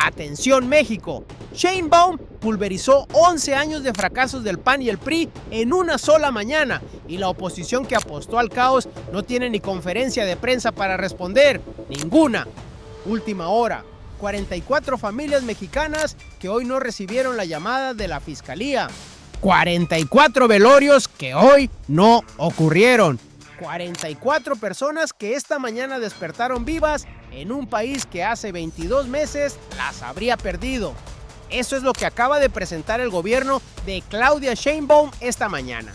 Atención México, Sheinbaum pulverizó 11 años de fracasos del PAN y el PRI en una sola mañana y la oposición que apostó al caos no tiene ni conferencia de prensa para responder, ninguna. Última hora, 44 familias mexicanas que hoy no recibieron la llamada de la Fiscalía. 44 velorios que hoy no ocurrieron. 44 personas que esta mañana despertaron vivas en un país que hace 22 meses las habría perdido. Eso es lo que acaba de presentar el gobierno de Claudia Sheinbaum esta mañana.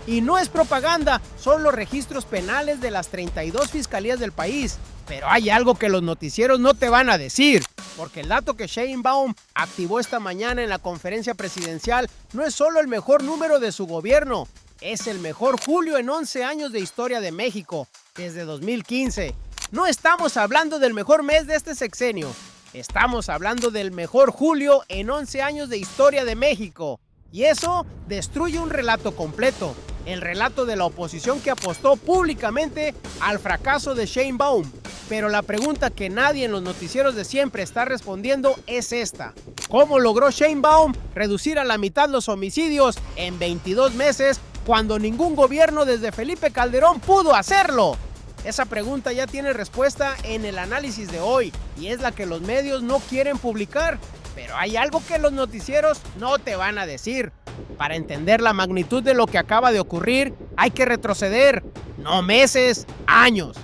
Y no es propaganda, son los registros penales de las 32 fiscalías del país. Pero hay algo que los noticieros no te van a decir, porque el dato que Sheinbaum activó esta mañana en la conferencia presidencial no es solo el mejor número de su gobierno, es el mejor julio en 11 años de historia de México, desde 2015. No estamos hablando del mejor mes de este sexenio, estamos hablando del mejor julio en 11 años de historia de México. Y eso destruye un relato completo, el relato de la oposición que apostó públicamente al fracaso de Sheinbaum. Pero la pregunta que nadie en los noticieros de siempre está respondiendo es esta: ¿cómo logró Sheinbaum reducir a la mitad los homicidios en 22 meses cuando ningún gobierno desde Felipe Calderón pudo hacerlo? Esa pregunta ya tiene respuesta en el análisis de hoy y es la que los medios no quieren publicar. Pero hay algo que los noticieros no te van a decir. Para entender la magnitud de lo que acaba de ocurrir, hay que retroceder, no meses, años.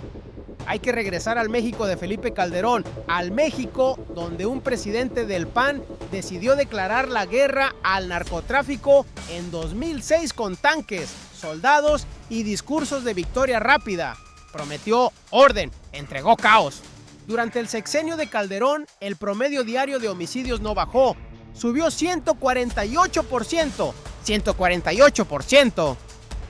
Hay que regresar al México de Felipe Calderón, al México donde un presidente del PAN decidió declarar la guerra al narcotráfico en 2006 con tanques, soldados y discursos de victoria rápida. Prometió orden, entregó caos. Durante el sexenio de Calderón, el promedio diario de homicidios no bajó, subió 148%. 148%.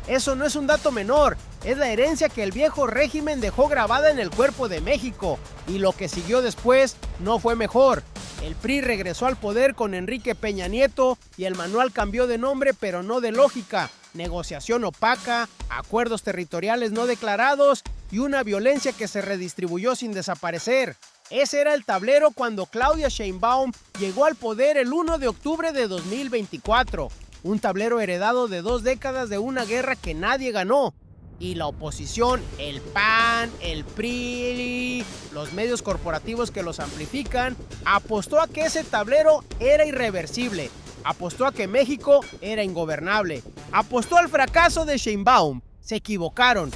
Eso no es un dato menor, es la herencia que el viejo régimen dejó grabada en el cuerpo de México, y lo que siguió después no fue mejor. El PRI regresó al poder con Enrique Peña Nieto y el manual cambió de nombre pero no de lógica. Negociación opaca, acuerdos territoriales no declarados y una violencia que se redistribuyó sin desaparecer. Ese era el tablero cuando Claudia Sheinbaum llegó al poder el 1 de octubre de 2024. Un tablero heredado de 2 décadas de una guerra que nadie ganó. Y la oposición, el PAN, el PRI, los medios corporativos que los amplifican, apostó a que ese tablero era irreversible. Apostó a que México era ingobernable. Apostó al fracaso de Sheinbaum. Se equivocaron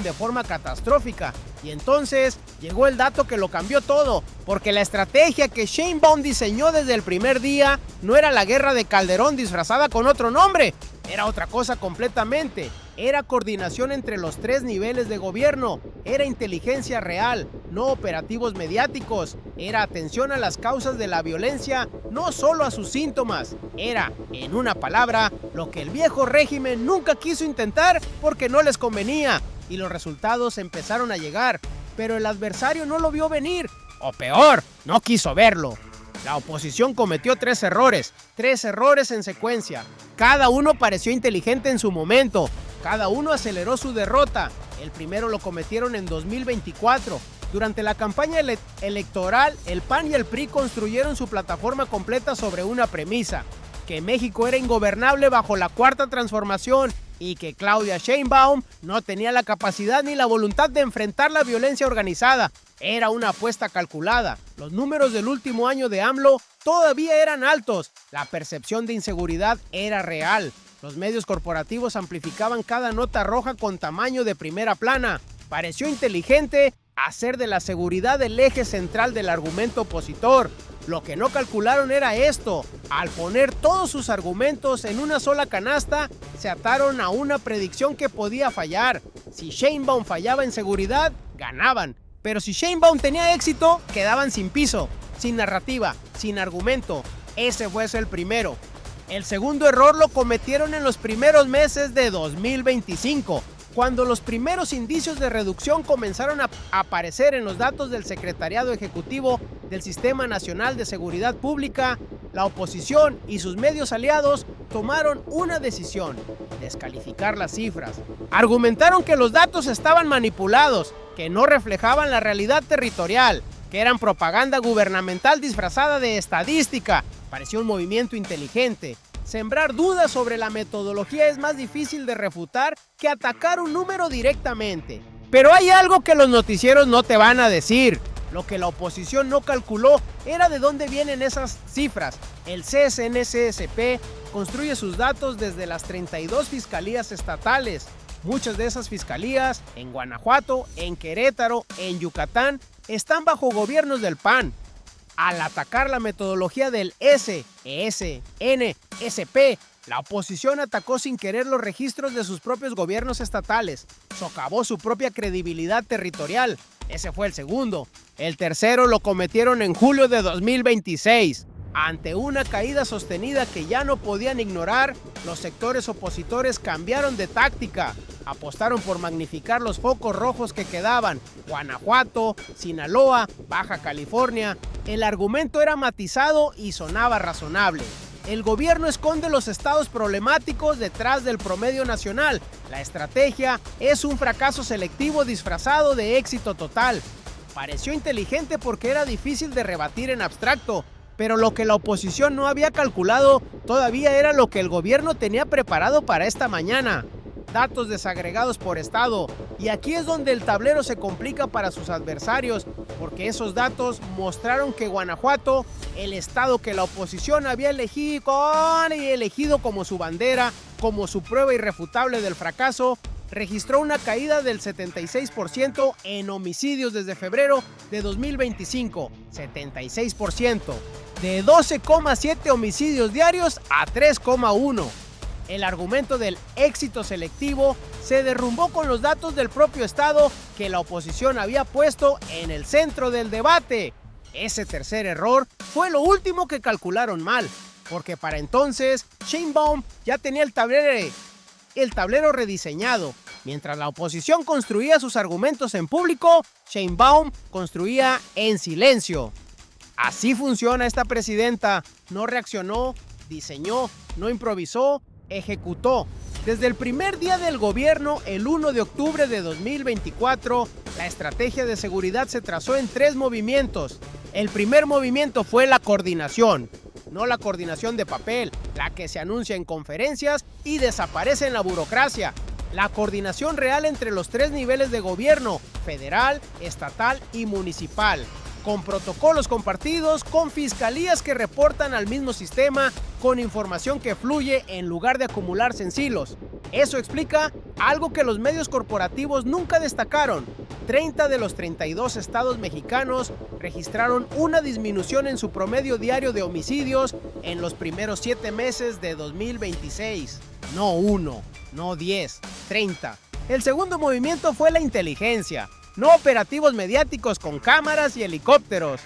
de forma catastrófica. Y entonces llegó el dato que lo cambió todo, porque la estrategia que Sheinbaum diseñó desde el primer día no era la guerra de Calderón disfrazada con otro nombre, era otra cosa completamente. Era coordinación entre los 3 niveles de gobierno, era inteligencia real, no operativos mediáticos, era atención a las causas de la violencia, no solo a sus síntomas. Era, en una palabra, lo que el viejo régimen nunca quiso intentar porque no les convenía. Y los resultados empezaron a llegar, pero el adversario no lo vio venir, o peor, no quiso verlo. La oposición cometió 3 errores en secuencia. Cada uno pareció inteligente en su momento, cada uno aceleró su derrota. El primero lo cometieron en 2024. Durante la campaña electoral, el PAN y el PRI construyeron su plataforma completa sobre una premisa: que México era ingobernable bajo la Cuarta Transformación y que Claudia Sheinbaum no tenía la capacidad ni la voluntad de enfrentar la violencia organizada. Era una apuesta calculada. Los números del último año de AMLO todavía eran altos. La percepción de inseguridad era real. Los medios corporativos amplificaban cada nota roja con tamaño de primera plana. Pareció inteligente hacer de la seguridad el eje central del argumento opositor. Lo que no calcularon era esto: al poner todos sus argumentos en una sola canasta, se ataron a una predicción que podía fallar. Si Sheinbaum fallaba en seguridad, ganaban. Pero si Sheinbaum tenía éxito, quedaban sin piso, sin narrativa, sin argumento. Ese fue el primero. El segundo error lo cometieron en los primeros meses de 2025. Cuando los primeros indicios de reducción comenzaron a aparecer en los datos del Secretariado Ejecutivo del Sistema Nacional de Seguridad Pública, la oposición y sus medios aliados tomaron una decisión: descalificar las cifras. Argumentaron que los datos estaban manipulados, que no reflejaban la realidad territorial. que eran propaganda gubernamental disfrazada de estadística. Pareció un movimiento inteligente. Sembrar dudas sobre la metodología es más difícil de refutar que atacar un número directamente. Pero hay algo que los noticieros no te van a decir. Lo que la oposición no calculó era de dónde vienen esas cifras. El CSNCSP construye sus datos desde las 32 fiscalías estatales. Muchas de esas fiscalías, en Guanajuato, en Querétaro, en Yucatán, están bajo gobiernos del PAN. Al atacar la metodología del SNSP, la oposición atacó sin querer los registros de sus propios gobiernos estatales, socavó su propia credibilidad territorial. Ese fue el segundo. El tercero lo cometieron en julio de 2026. Ante una caída sostenida que ya no podían ignorar, los sectores opositores cambiaron de táctica. Apostaron por magnificar los focos rojos que quedaban: Guanajuato, Sinaloa, Baja California. El argumento era matizado y sonaba razonable. El gobierno esconde los estados problemáticos detrás del promedio nacional. La estrategia es un fracaso selectivo disfrazado de éxito total. Pareció inteligente porque era difícil de rebatir en abstracto, pero lo que la oposición no había calculado todavía era lo que el gobierno tenía preparado para esta mañana. Datos desagregados por estado, y aquí es donde el tablero se complica para sus adversarios, porque esos datos mostraron que Guanajuato, el estado que la oposición había elegido como su bandera, como su prueba irrefutable del fracaso, registró una caída del 76% en homicidios desde febrero de 2025, 76%, de 12,7 homicidios diarios a 3,1. El argumento del éxito selectivo se derrumbó con los datos del propio estado que la oposición había puesto en el centro del debate. Ese tercer error fue lo último que calcularon mal, porque para entonces Sheinbaum ya tenía el tablero rediseñado. Mientras la oposición construía sus argumentos en público, Sheinbaum construía en silencio. Así funciona esta presidenta. No reaccionó, diseñó, no improvisó, ejecutó. Desde el primer día del gobierno, el 1 de octubre de 2024, la estrategia de seguridad se trazó en 3 movimientos. El primer movimiento fue la coordinación. No la coordinación de papel, la que se anuncia en conferencias y desaparece en la burocracia. La coordinación real entre los 3 niveles de gobierno: federal, estatal y municipal, con protocolos compartidos, con fiscalías que reportan al mismo sistema, con información que fluye en lugar de acumularse en silos. Eso explica algo que los medios corporativos nunca destacaron. 30 de los 32 estados mexicanos registraron una disminución en su promedio diario de homicidios en los primeros 7 meses de 2026. No 1, no 10, 30. El segundo movimiento fue la inteligencia. No operativos mediáticos con cámaras y helicópteros.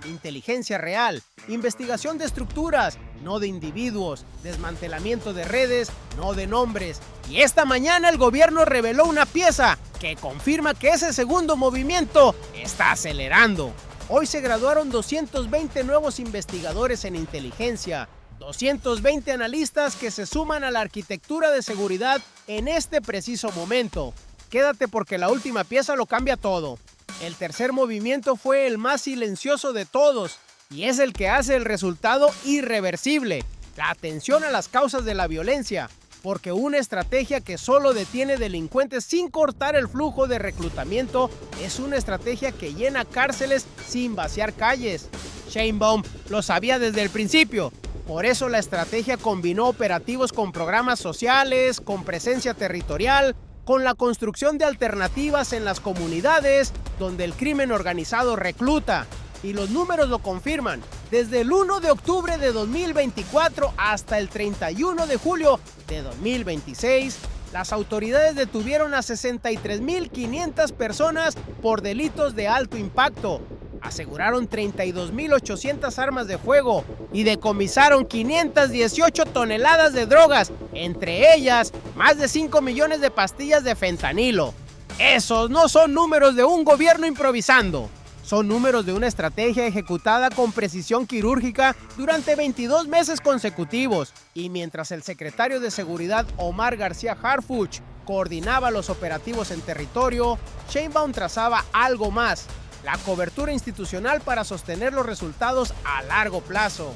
Inteligencia real, investigación de estructuras, no de individuos, desmantelamiento de redes, no de nombres. Y esta mañana el gobierno reveló una pieza que confirma que ese segundo movimiento está acelerando. Hoy se graduaron 220 nuevos investigadores en inteligencia, 220 analistas que se suman a la arquitectura de seguridad en este preciso momento. Quédate porque la última pieza lo cambia todo. El tercer movimiento fue el más silencioso de todos y es el que hace el resultado irreversible: la atención a las causas de la violencia, porque una estrategia que solo detiene delincuentes sin cortar el flujo de reclutamiento es una estrategia que llena cárceles sin vaciar calles. Sheinbaum lo sabía desde el principio. Por eso la estrategia combinó operativos con programas sociales, con presencia territorial, con la construcción de alternativas en las comunidades donde el crimen organizado recluta. Y los números lo confirman. Desde el 1 de octubre de 2024 hasta el 31 de julio de 2026, las autoridades detuvieron a 63.500 personas por delitos de alto impacto. Aseguraron 32.800 armas de fuego y decomisaron 518 toneladas de drogas, entre ellas más de 5 millones de pastillas de fentanilo. Esos no son números de un gobierno improvisando, son números de una estrategia ejecutada con precisión quirúrgica durante 22 meses consecutivos. Y mientras el secretario de Seguridad Omar García Harfuch coordinaba los operativos en territorio, Sheinbaum trazaba algo más: la cobertura institucional para sostener los resultados a largo plazo.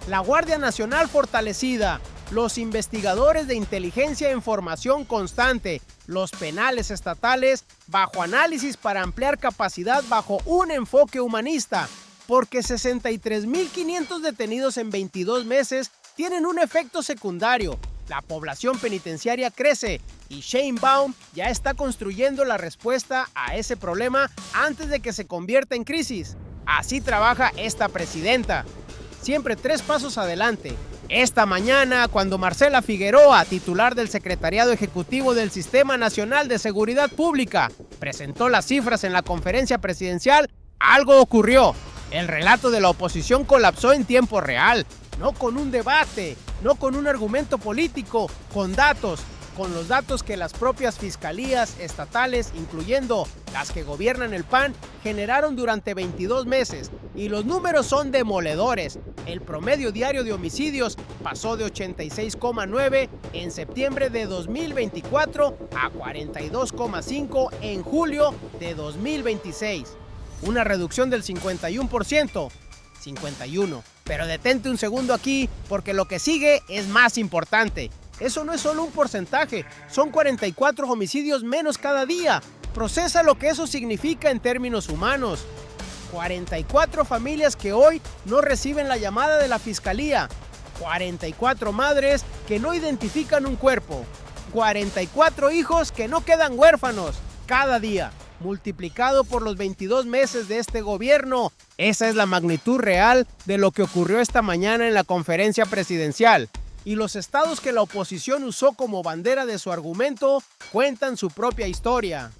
La Guardia Nacional fortalecida, los investigadores de inteligencia en formación constante, los penales estatales bajo análisis para ampliar capacidad bajo un enfoque humanista, porque 63.500 detenidos en 22 meses tienen un efecto secundario. La población penitenciaria crece y Sheinbaum ya está construyendo la respuesta a ese problema antes de que se convierta en crisis. Así trabaja esta presidenta. Siempre 3 pasos adelante. Esta mañana, cuando Marcela Figueroa, titular del Secretariado Ejecutivo del Sistema Nacional de Seguridad Pública, presentó las cifras en la conferencia presidencial, algo ocurrió. El relato de la oposición colapsó en tiempo real, no con un debate, no con un argumento político, con datos, con los datos que las propias fiscalías estatales, incluyendo las que gobiernan el PAN, generaron durante 22 meses. Y los números son demoledores. El promedio diario de homicidios pasó de 86,9 en septiembre de 2024 a 42,5 en julio de 2026. Una reducción del 51%. 51. Pero detente un segundo aquí, porque lo que sigue es más importante. Eso no es solo un porcentaje, son 44 homicidios menos cada día. Procesa lo que eso significa en términos humanos. 44 familias que hoy no reciben la llamada de la fiscalía. 44 madres que no identifican un cuerpo. 44 hijos que no quedan huérfanos cada día. Multiplicado por los 22 meses de este gobierno. Esa es la magnitud real de lo que ocurrió esta mañana en la conferencia presidencial. Y los estados que la oposición usó como bandera de su argumento cuentan su propia historia.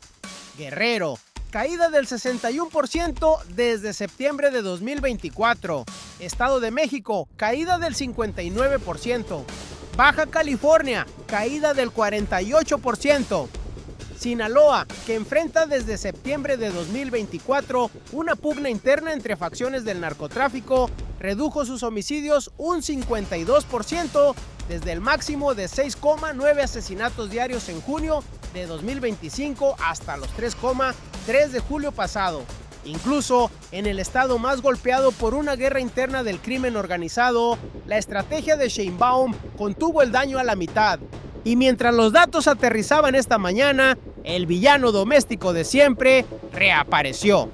Guerrero, caída del 61% desde septiembre de 2024. Estado de México, caída del 59%. Baja California, caída del 48%. Sinaloa, que enfrenta desde septiembre de 2024 una pugna interna entre facciones del narcotráfico, redujo sus homicidios un 52% desde el máximo de 6,9 asesinatos diarios en junio de 2025 hasta los 3,3 de julio pasado. Incluso en el estado más golpeado por una guerra interna del crimen organizado, la estrategia de Sheinbaum contuvo el daño a la mitad. Y mientras los datos aterrizaban esta mañana, el villano doméstico de siempre reapareció.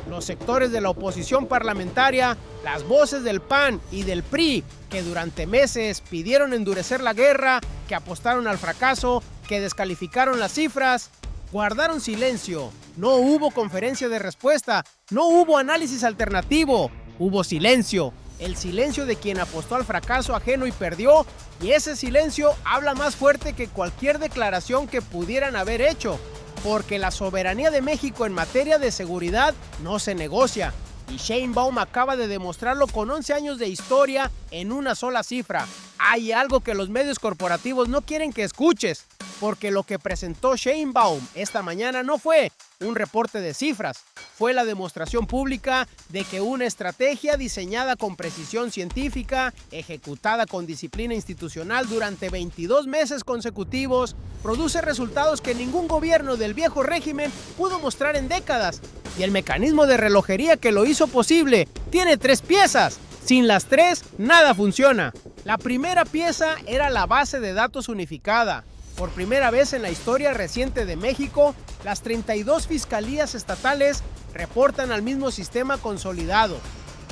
Los sectores de la oposición parlamentaria, las voces del PAN y del PRI, que durante meses pidieron endurecer la guerra, que apostaron al fracaso, que descalificaron las cifras, guardaron silencio. No hubo conferencia de respuesta, no hubo análisis alternativo, hubo silencio. El silencio de quien apostó al fracaso ajeno y perdió, y ese silencio habla más fuerte que cualquier declaración que pudieran haber hecho, porque la soberanía de México en materia de seguridad no se negocia, y Sheinbaum acaba de demostrarlo con 11 años de historia en una sola cifra. Hay algo que los medios corporativos no quieren que escuches, porque lo que presentó Sheinbaum esta mañana no fue un reporte de cifras, fue la demostración pública de que una estrategia diseñada con precisión científica, ejecutada con disciplina institucional durante 22 meses consecutivos, produce resultados que ningún gobierno del viejo régimen pudo mostrar en décadas. Y el mecanismo de relojería que lo hizo posible tiene 3 piezas. Sin las 3, nada funciona. La primera pieza era la base de datos unificada. Por primera vez en la historia reciente de México, las 32 fiscalías estatales reportan al mismo sistema consolidado.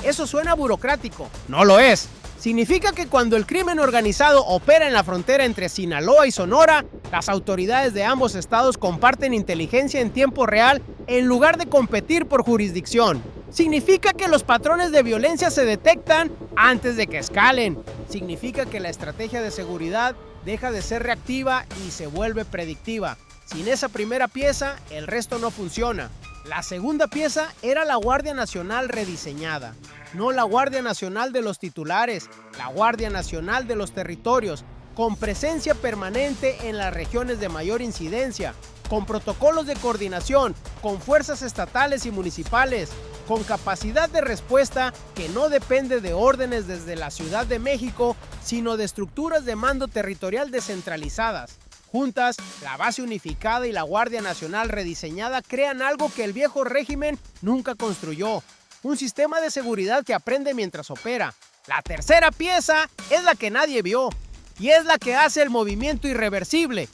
Eso suena burocrático. No lo es. Significa que cuando el crimen organizado opera en la frontera entre Sinaloa y Sonora, las autoridades de ambos estados comparten inteligencia en tiempo real en lugar de competir por jurisdicción. Significa que los patrones de violencia se detectan antes de que escalen. Significa que la estrategia de seguridad deja de ser reactiva y se vuelve predictiva. Sin esa primera pieza, el resto no funciona. La segunda pieza era la Guardia Nacional rediseñada. No la Guardia Nacional de los titulares, la Guardia Nacional de los territorios, con presencia permanente en las regiones de mayor incidencia, con protocolos de coordinación, con fuerzas estatales y municipales, con capacidad de respuesta que no depende de órdenes desde la Ciudad de México, sino de estructuras de mando territorial descentralizadas. Juntas, la base unificada y la Guardia Nacional rediseñada crean algo que el viejo régimen nunca construyó. Un sistema de seguridad que aprende mientras opera. La tercera pieza es la que nadie vio y es la que hace el movimiento irreversible.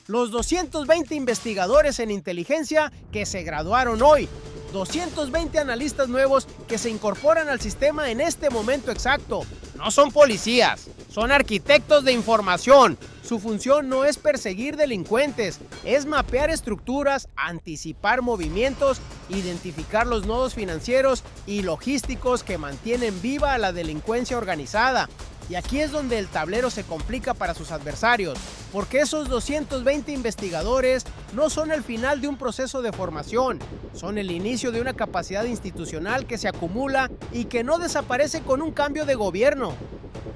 Los 220 investigadores en inteligencia que se graduaron hoy. 220 analistas nuevos que se incorporan al sistema en este momento exacto. No son policías, son arquitectos de información. Su función no es perseguir delincuentes, es mapear estructuras, anticipar movimientos, identificar los nodos financieros y logísticos que mantienen viva a la delincuencia organizada. Y aquí es donde el tablero se complica para sus adversarios, porque esos 220 investigadores no son el final de un proceso de formación, son el inicio de una capacidad institucional que se acumula y que no desaparece con un cambio de gobierno.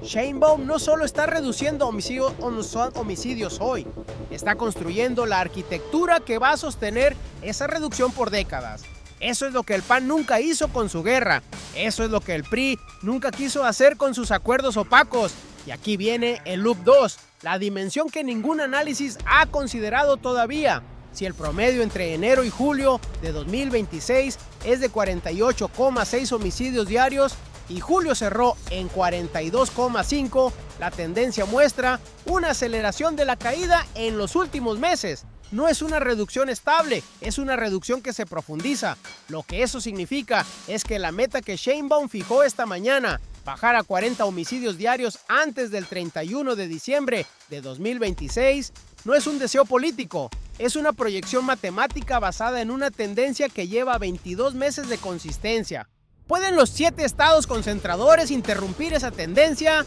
Sheinbaum no solo está reduciendo homicidios hoy, está construyendo la arquitectura que va a sostener esa reducción por décadas. Eso es lo que el PAN nunca hizo con su guerra. Eso es lo que el PRI nunca quiso hacer con sus acuerdos opacos. Y aquí viene el Loop 2, la dimensión que ningún análisis ha considerado todavía. Si el promedio entre enero y julio de 2026 es de 48,6 homicidios diarios y julio cerró en 42,5, la tendencia muestra una aceleración de la caída en los últimos meses. No es una reducción estable, es una reducción que se profundiza. Lo que eso significa es que la meta que Sheinbaum fijó esta mañana, bajar a 40 homicidios diarios antes del 31 de diciembre de 2026, no es un deseo político, es una proyección matemática basada en una tendencia que lleva 22 meses de consistencia. ¿Pueden los 7 estados concentradores interrumpir esa tendencia?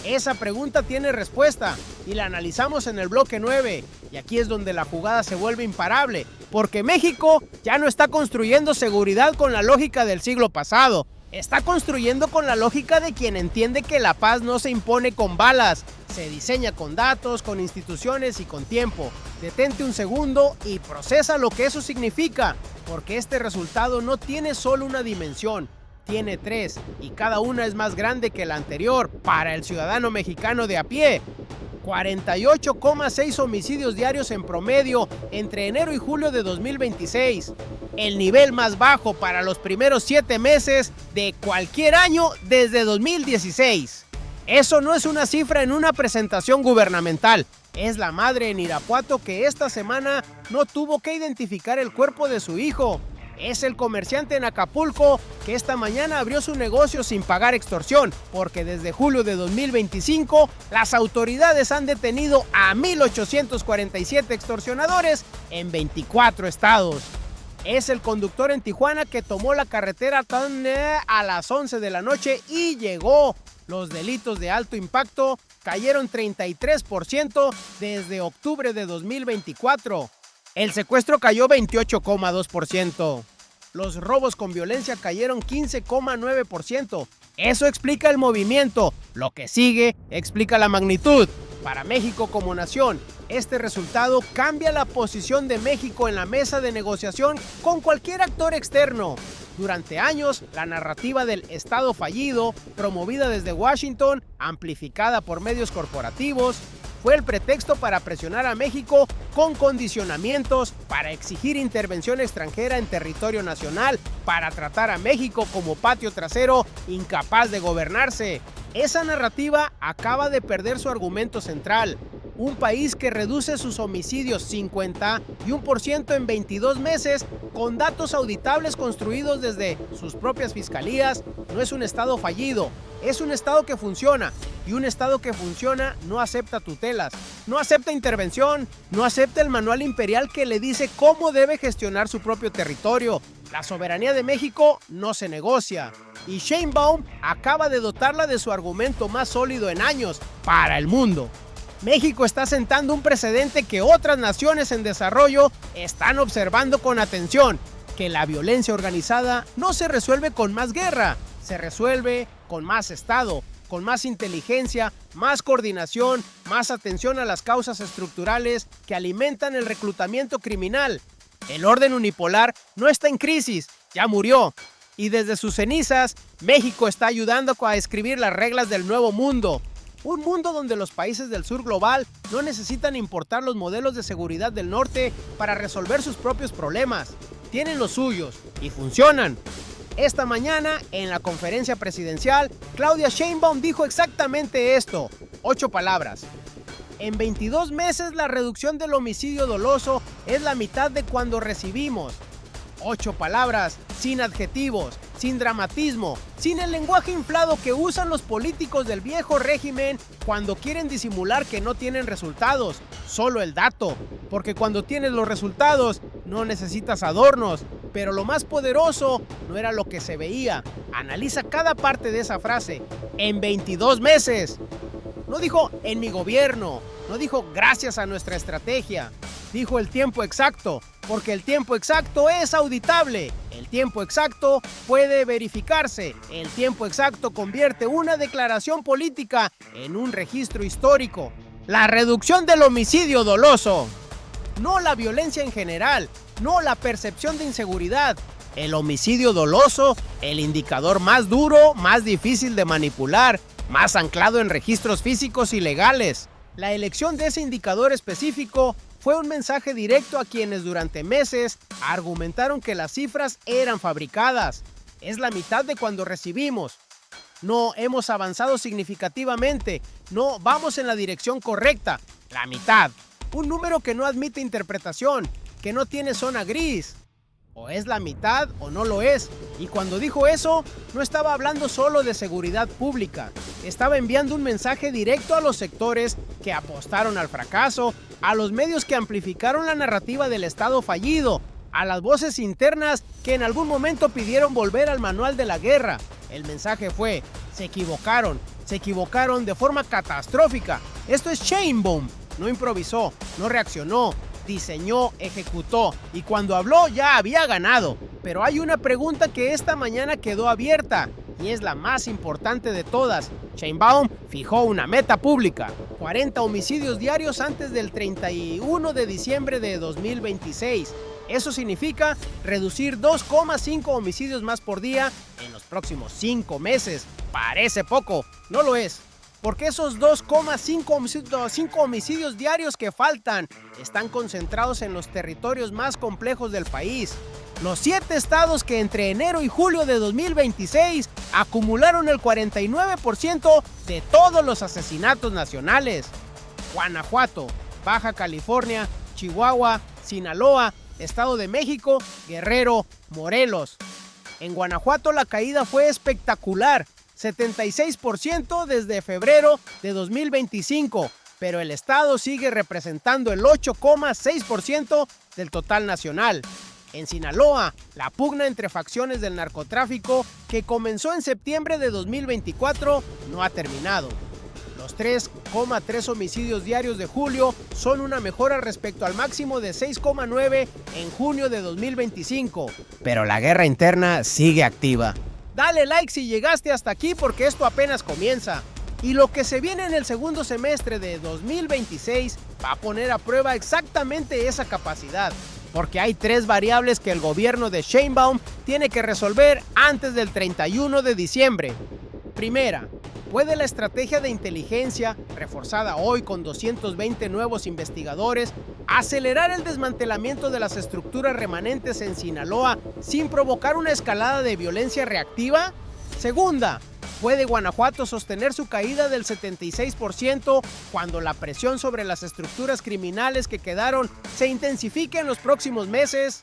Esa pregunta tiene respuesta y la analizamos en el bloque 9. Y aquí es donde la jugada se vuelve imparable, porque México ya no está construyendo seguridad con la lógica del siglo pasado. Está construyendo con la lógica de quien entiende que la paz no se impone con balas, se diseña con datos, con instituciones y con tiempo. Detente un segundo y procesa lo que eso significa, porque este resultado no tiene solo una dimensión, tiene 3 y cada una es más grande que la anterior para el ciudadano mexicano de a pie. 48,6 homicidios diarios en promedio entre enero y julio de 2026, el nivel más bajo para los primeros 7 meses de cualquier año desde 2016. Eso no es una cifra en una presentación gubernamental, es la madre en Irapuato que esta semana no tuvo que identificar el cuerpo de su hijo. Es el comerciante en Acapulco que esta mañana abrió su negocio sin pagar extorsión, porque desde julio de 2025 las autoridades han detenido a 1,847 extorsionadores en 24 estados. Es el conductor en Tijuana que tomó la carretera a las 11 de la noche y llegó. Los delitos de alto impacto cayeron 33% desde octubre de 2024. El secuestro cayó 28,2%. Los robos con violencia cayeron 15,9%. Eso explica el movimiento. Lo que sigue explica la magnitud. Para México como nación, este resultado cambia la posición de México en la mesa de negociación con cualquier actor externo. Durante años, la narrativa del Estado fallido, promovida desde Washington, amplificada por medios corporativos, fue el pretexto para presionar a México con condicionamientos, para exigir intervención extranjera en territorio nacional, para tratar a México como patio trasero incapaz de gobernarse. Esa narrativa acaba de perder su argumento central. Un país que reduce sus homicidios 51% en 22 meses con datos auditables construidos desde sus propias fiscalías no es un estado fallido, es un estado que funciona. Y un estado que funciona no acepta tutelas, no acepta intervención, no acepta el manual imperial que le dice cómo debe gestionar su propio territorio. La soberanía de México no se negocia. Y Sheinbaum acaba de dotarla de su argumento más sólido en años para el mundo. México está sentando un precedente que otras naciones en desarrollo están observando con atención, que la violencia organizada no se resuelve con más guerra, se resuelve con más Estado, con más inteligencia, más coordinación, más atención a las causas estructurales que alimentan el reclutamiento criminal. El orden unipolar no está en crisis, ya murió. Y desde sus cenizas, México está ayudando a escribir las reglas del nuevo mundo. Un mundo donde los países del sur global no necesitan importar los modelos de seguridad del norte para resolver sus propios problemas. Tienen los suyos y funcionan. Esta mañana, en la conferencia presidencial, Claudia Sheinbaum dijo exactamente esto. 8 palabras. En 22 meses la reducción del homicidio doloso es la mitad de cuando recibimos. 8 palabras, sin adjetivos, sin dramatismo, sin el lenguaje inflado que usan los políticos del viejo régimen cuando quieren disimular que no tienen resultados, solo el dato, porque cuando tienes los resultados no necesitas adornos, pero lo más poderoso no era lo que se veía. Analiza cada parte de esa frase. En 22 meses. No dijo en mi gobierno, no dijo gracias a nuestra estrategia, dijo el tiempo exacto, porque el tiempo exacto es auditable, el tiempo exacto puede verificarse, el tiempo exacto convierte una declaración política en un registro histórico. La reducción del homicidio doloso, no la violencia en general, no la percepción de inseguridad. El homicidio doloso, el indicador más duro, más difícil de manipular, más anclado en registros físicos y legales. La elección de ese indicador específico fue un mensaje directo a quienes durante meses argumentaron que las cifras eran fabricadas. Es la mitad de cuando recibimos. No hemos avanzado significativamente, no vamos en la dirección correcta, la mitad. Un número que no admite interpretación, que no tiene zona gris. O es la mitad o no lo es. Y cuando dijo eso, no estaba hablando solo de seguridad pública. Estaba enviando un mensaje directo a los sectores que apostaron al fracaso, a los medios que amplificaron la narrativa del Estado fallido, a las voces internas que en algún momento pidieron volver al manual de la guerra. El mensaje fue, se equivocaron de forma catastrófica. Esto es Sheinbaum. No improvisó, no reaccionó, diseñó, ejecutó y cuando habló ya había ganado. Pero hay una pregunta que esta mañana quedó abierta y es la más importante de todas. Sheinbaum fijó una meta pública, 40 homicidios diarios antes del 31 de diciembre de 2026. Eso significa reducir 2,5 homicidios más por día en los próximos 5 meses. Parece poco, no lo es. Porque esos 2,5 homicidios diarios que faltan están concentrados en los territorios más complejos del país. Los 7 estados que entre enero y julio de 2026 acumularon el 49% de todos los asesinatos nacionales. Guanajuato, Baja California, Chihuahua, Sinaloa, Estado de México, Guerrero, Morelos. En Guanajuato la caída fue espectacular. 76% desde febrero de 2025, pero el estado sigue representando el 8,6% del total nacional. En Sinaloa, la pugna entre facciones del narcotráfico que comenzó en septiembre de 2024 no ha terminado. Los 3,3 homicidios diarios de julio son una mejora respecto al máximo de 6,9 en junio de 2025, pero la guerra interna sigue activa. Dale like si llegaste hasta aquí porque esto apenas comienza. Y lo que se viene en el segundo semestre de 2026 va a poner a prueba exactamente esa capacidad. Porque hay 3 variables que el gobierno de Sheinbaum tiene que resolver antes del 31 de diciembre. Primera, ¿puede la estrategia de inteligencia, reforzada hoy con 220 nuevos investigadores, acelerar el desmantelamiento de las estructuras remanentes en Sinaloa sin provocar una escalada de violencia reactiva? Segunda, ¿puede Guanajuato sostener su caída del 76% cuando la presión sobre las estructuras criminales que quedaron se intensifique en los próximos meses?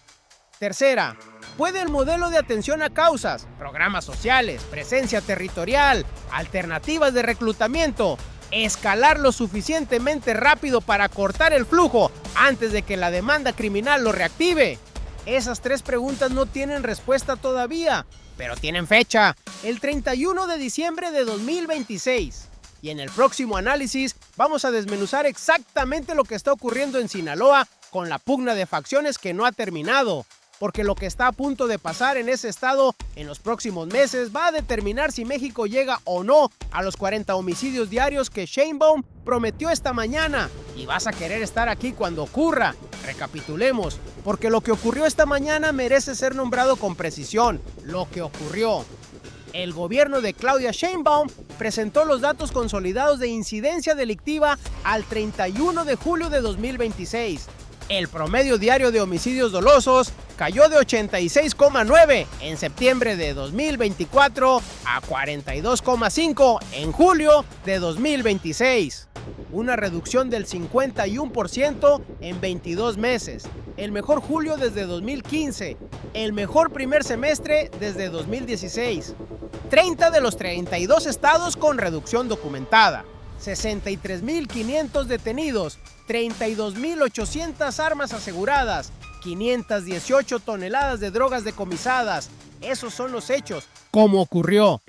Tercera, ¿puede el modelo de atención a causas, programas sociales, presencia territorial, alternativas de reclutamiento, escalar lo suficientemente rápido para cortar el flujo antes de que la demanda criminal lo reactive? Esas 3 preguntas no tienen respuesta todavía, pero tienen fecha, el 31 de diciembre de 2026. Y en el próximo análisis vamos a desmenuzar exactamente lo que está ocurriendo en Sinaloa con la pugna de facciones que no ha terminado. Porque lo que está a punto de pasar en ese estado en los próximos meses va a determinar si México llega o no a los 40 homicidios diarios que Sheinbaum prometió esta mañana. Y vas a querer estar aquí cuando ocurra. Recapitulemos, porque lo que ocurrió esta mañana merece ser nombrado con precisión. Lo que ocurrió. el gobierno de Claudia Sheinbaum presentó los datos consolidados de incidencia delictiva al 31 de julio de 2026. El promedio diario de homicidios dolosos cayó de 86,9 en septiembre de 2024 a 42,5 en julio de 2026. Una reducción del 51% en 22 meses. El mejor julio desde 2015. El mejor primer semestre desde 2016. 30 de los 32 estados con reducción documentada. 63.500 detenidos. 32.800 armas aseguradas, 518 toneladas de drogas decomisadas. Esos son los hechos, como ocurrió.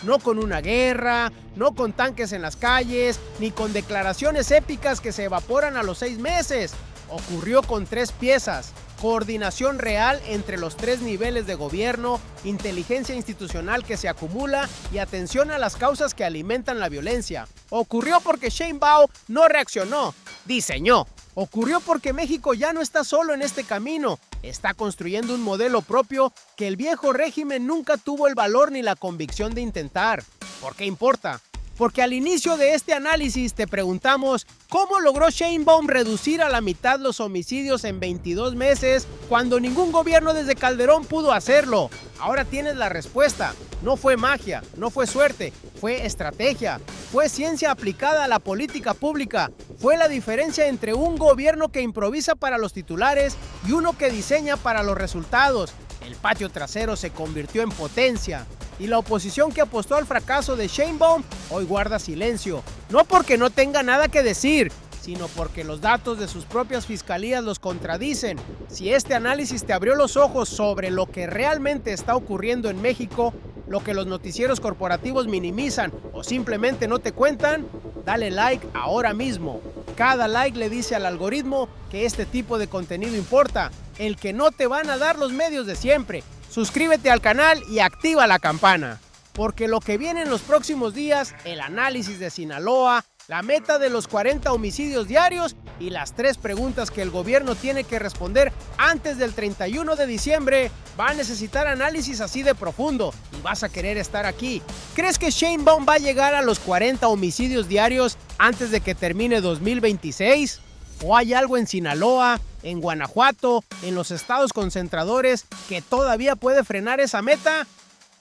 No con una guerra, no con tanques en las calles, ni con declaraciones épicas que se evaporan a los 6 meses. Ocurrió con 3 piezas: coordinación real entre los 3 niveles de gobierno, inteligencia institucional que se acumula y atención a las causas que alimentan la violencia. Ocurrió porque Sheinbaum no reaccionó, diseñó. Ocurrió porque México ya no está solo en este camino, está construyendo un modelo propio que el viejo régimen nunca tuvo el valor ni la convicción de intentar. ¿Por qué importa? Porque al inicio de este análisis te preguntamos ¿cómo logró Sheinbaum reducir a la mitad los homicidios en 22 meses cuando ningún gobierno desde Calderón pudo hacerlo? Ahora tienes la respuesta. No fue magia, no fue suerte, fue estrategia, fue ciencia aplicada a la política pública, fue la diferencia entre un gobierno que improvisa para los titulares y uno que diseña para los resultados. El patio trasero se convirtió en potencia. Y la oposición que apostó al fracaso de Sheinbaum hoy guarda silencio. No porque no tenga nada que decir, sino porque los datos de sus propias fiscalías los contradicen. Si este análisis te abrió los ojos sobre lo que realmente está ocurriendo en México, lo que los noticieros corporativos minimizan o simplemente no te cuentan, dale like ahora mismo. Cada like le dice al algoritmo que este tipo de contenido importa, el que no te van a dar los medios de siempre. Suscríbete al canal y activa la campana, porque lo que viene en los próximos días, el análisis de Sinaloa, la meta de los 40 homicidios diarios y las 3 preguntas que el gobierno tiene que responder antes del 31 de diciembre, va a necesitar análisis así de profundo y vas a querer estar aquí. ¿Crees que Sheinbaum va a llegar a los 40 homicidios diarios antes de que termine 2026? ¿O hay algo en Sinaloa, en Guanajuato, en los estados concentradores que todavía puede frenar esa meta?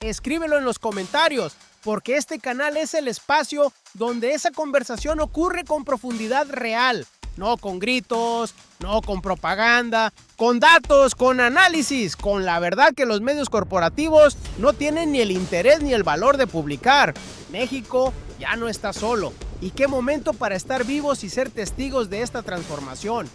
Escríbelo en los comentarios, porque este canal es el espacio donde esa conversación ocurre con profundidad real, no con gritos, no con propaganda, con datos, con análisis, con la verdad que los medios corporativos no tienen ni el interés ni el valor de publicar. México ya no está solo. ¿Y qué momento para estar vivos y ser testigos de esta transformación?